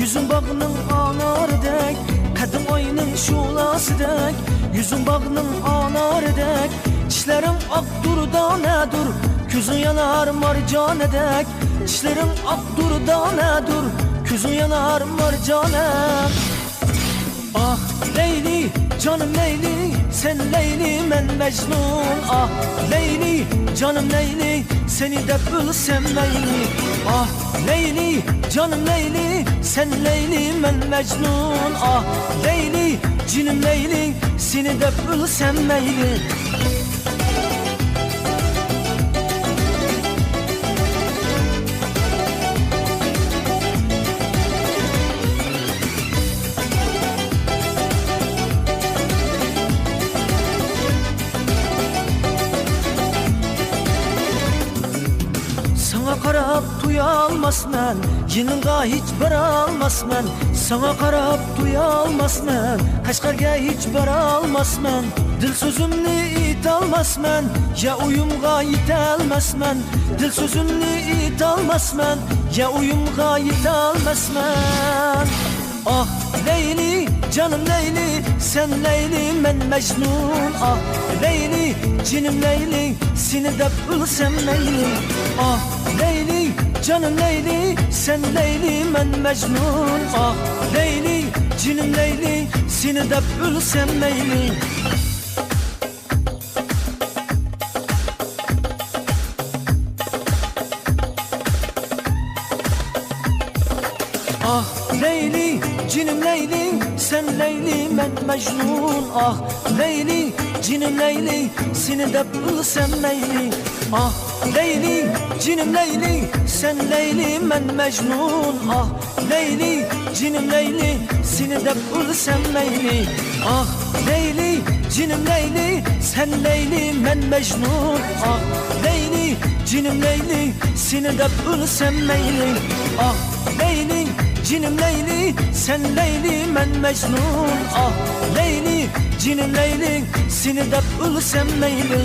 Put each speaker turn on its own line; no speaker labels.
Yüzün bağının anardek, kadim ayının şulasıdek. Yüzün bağının anardek, dişlerim akdur danedur. Küzün yanar marcanedek, dişlerim akdur danedur. Küzün yanar marcane. Ah Leyli, canım Leyli, sen Leyli men Mecnun. Ah Leyli, canım Leyli, seni de bilsem Leyli. Ah Leyli, canım Leyli, sen Leyli men Mecnun. Ah Leyli, cinim Leyli, seni de bilsem Leyli. Sana qarab tuya almasman, yanınga hiç bara almasman. Sana qarab tuya almasman, Kaşgarga hiç bara almasman. Dil sözümni it almasman, ya uyumga yetelmasman. Dil sözümni it almasman, ya uyumga yetelmasman. Ah Leyli, canım Leyli, sen Leyli men Mecnun. Ah Leyli, cinim Leyli, seni de bilsem Leyli. Ah Leyli, canım Leyli, sen Leyli men Mecnun. Ah Leyli, cinim Leyli, seni de bilsem Leyli. Ah Leyli, cinim Leyli, sen Leyli men Mecnun. Ah Leyli, cinim Leyli, seni de bilsem Leyli. Ah Leyli, cinim Leyli, sen Leyli men Mecnun. Ah Leyli, cinim Leyli, seni de bilsem Leyli. Ah Leyli, cinim Leyli, sen Leyli men Mecnun. Ah Leyli, cinim Leyli, seni de bilsem Leyli. Ah Leyli, cinim Leyli, sen Leyli men Mecnun. Ah Leyli, cinim Leyli, seni de bilsem Leyli.